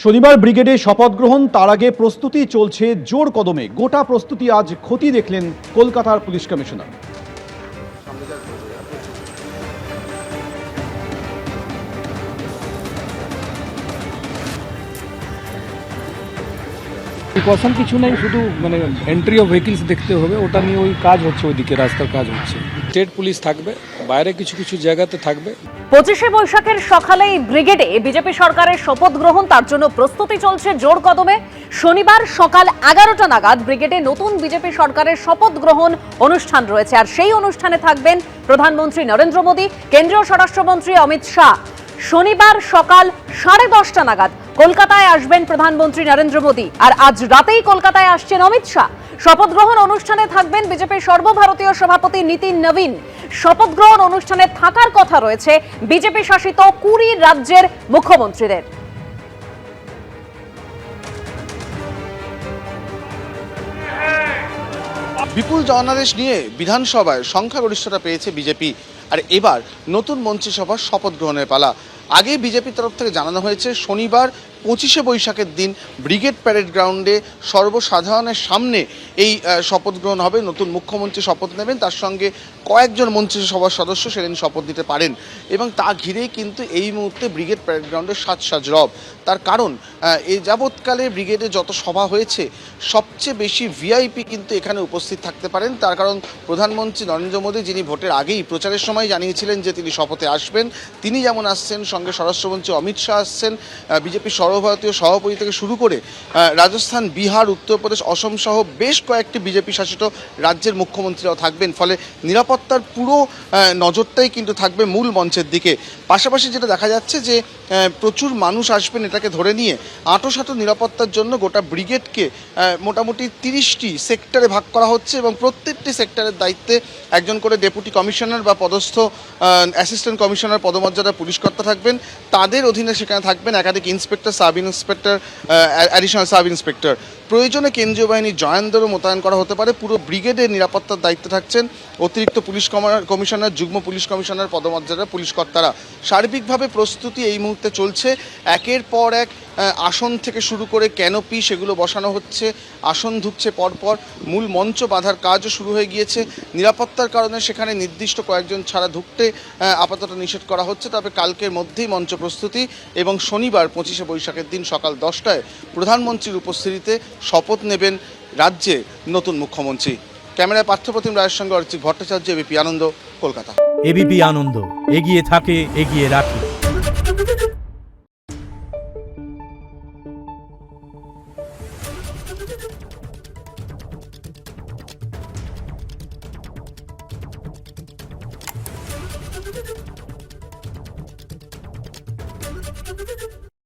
শনিবার ব্রিগেডে শপথ গ্রহণ, তার আগে প্রস্তুতি চলছে জোর কদমে। গোটা প্রস্তুতি আজ খতিয়ে দেখলেন কলকাতার পুলিশ কমিশনার। প্রিকশন কিছু নেই, শুধু এন্ট্রি অফ ভেহিকলস দেখতে হবে, ওটা নিয়ে ওই কাজ হচ্ছে, ওইদিকে রাস্তার কাজ হচ্ছে। স্টেট পুলিশ থাকবে, বাইরে কিছু কিছু জায়গাতে থাকবে। 25শে বৈশাখের সকালেই ব্রিগেডে বিজেপি সরকারের শপথ গ্রহণ, তার জন্য প্রস্তুতি চলছে জোর কদমে। শনিবার সকাল 11টা নাগাদ ব্রিগেডে নতুন বিজেপি সরকারের শপথ গ্রহণ অনুষ্ঠান রয়েছে, আর সেই অনুষ্ঠানে থাকবেন প্রধানমন্ত্রী নরেন্দ্র মোদী, কেন্দ্রীয় স্বরাষ্ট্রমন্ত্রী অমিত শাহ। শনিবার সকাল 10:30 নাগাদ কলকাতায় আসবেন প্রধানমন্ত্রী নরেন্দ্র মোদী, আর আজ রাতেই কলকাতায় আসছেন অমিত শাহ। শপথ গ্রহণ অনুষ্ঠানে থাকবেন বিজেপির সর্বভারতীয় সভাপতি নীতিন নবীন। শপথ গ্রহণ অনুষ্ঠানে থাকার কথা রয়েছে বিজেপি শাসিত 20 রাজ্যের মুখ্যমন্ত্রীদের। বিপুল জনাদেশ নিয়ে বিধানসভায় সংখ্যাগরিষ্ঠতা পেয়েছে বিজেপি, আর এবার নতুন মন্ত্রিসভার শপথ গ্রহণের পালা। আগে বিজেপির তরফ থেকে জানানো হয়েছে শনিবার 25শে বৈশাখের দিন ব্রিগেড প্যারেড গ্রাউন্ডে সর্বসাধারণের সামনে এই শপথ গ্রহণ হবে। নতুন মুখ্যমন্ত্রী শপথ নেবেন, তার সঙ্গে কয়েকজন মন্ত্রিসভার সদস্য সেদিন শপথ নিতে পারেন, এবং তা ঘিরেই কিন্তু এই মুহূর্তে ব্রিগেড প্যারেড গ্রাউন্ডে সাজ রব। তার কারণ এই যাবৎকালে ব্রিগেডে যত সভা হয়েছে সবচেয়ে বেশি ভিআইপি কিন্তু এখানে উপস্থিত থাকতে পারেন। তার কারণ প্রধানমন্ত্রী নরেন্দ্র মোদী, যিনি ভোটের আগেই প্রচারের সময় জানিয়েছিলেন যে তিনি শপথে আসবেন, তিনি যেমন আসছেন, সঙ্গে স্বরাষ্ট্রমন্ত্রী অমিত শাহ আসছেন, বিজেপির সর্বভারতীয় সভাপতি থেকে শুরু করে রাজস্থান, বিহার, উত্তরপ্রদেশ, অসম সহ বেশ কয়েকটি বিজেপি শাসিত রাজ্যের মুখ্যমন্ত্রীরাও থাকবেন। ফলে নিরাপত্তার পুরো নজরটাই কিন্তু থাকবে মূল মঞ্চের দিকে। পাশাপাশি যেটা দেখা যাচ্ছে যে প্রচুর মানুষ আসবেন, এটাকে ধরে নিয়ে আঁটোসাঁটো নিরাপত্তার জন্য গোটা ব্রিগেডকে মোটামুটি 30টি সেক্টরে ভাগ করা হচ্ছে, এবং প্রত্যেকটি সেক্টরের দায়িত্বে একজন করে ডেপুটি কমিশনার বা পদস্থ অ্যাসিস্ট্যান্ট কমিশনার পদমর্যাদা পুলিশকর্তা থাকবেন। তাদের অধীনে সেখানে থাকবেন একাধিক inspector, sub inspector, additional sub inspector. প্রয়োজনে কেন্দ্রীয় বাহিনীর জওয়ানদেরও মোতায়েন করা হতে পারে। পুরো ব্রিগেডের নিরাপত্তার দায়িত্বে থাকছেন অতিরিক্ত পুলিশ কমিশনার, যুগ্ম পুলিশ কমিশনার পদমর্যাদার পুলিশকর্তারা। সার্বিকভাবে প্রস্তুতি এই মুহূর্তে চলছে। একের পর এক আসন থেকে শুরু করে ক্যানোপি সেগুলো বসানো হচ্ছে, আসন ঢুকছে পরপর, মূল মঞ্চ বাঁধার কাজও শুরু হয়ে গিয়েছে। নিরাপত্তার কারণে সেখানে নির্দিষ্ট কয়েকজন ছাড়া ঢুকতে আপাতত নিষেধ করা হচ্ছে। তবে কালকের মধ্যেই মঞ্চ প্রস্তুতি, এবং শনিবার 25শে বৈশাখের দিন সকাল 10টায় প্রধানমন্ত্রীর উপস্থিতিতে শপথ নেবেন রাজ্যে নতুন মুখ্যমন্ত্রী। ক্যামেরায় পার্থপ্রতিম রায়ের সঙ্গে অরিজিৎ ভট্টাচার্য, এবিপি আনন্দ, কলকাতা। এবিপি আনন্দ, এগিয়ে থাকে, এগিয়ে রাখে।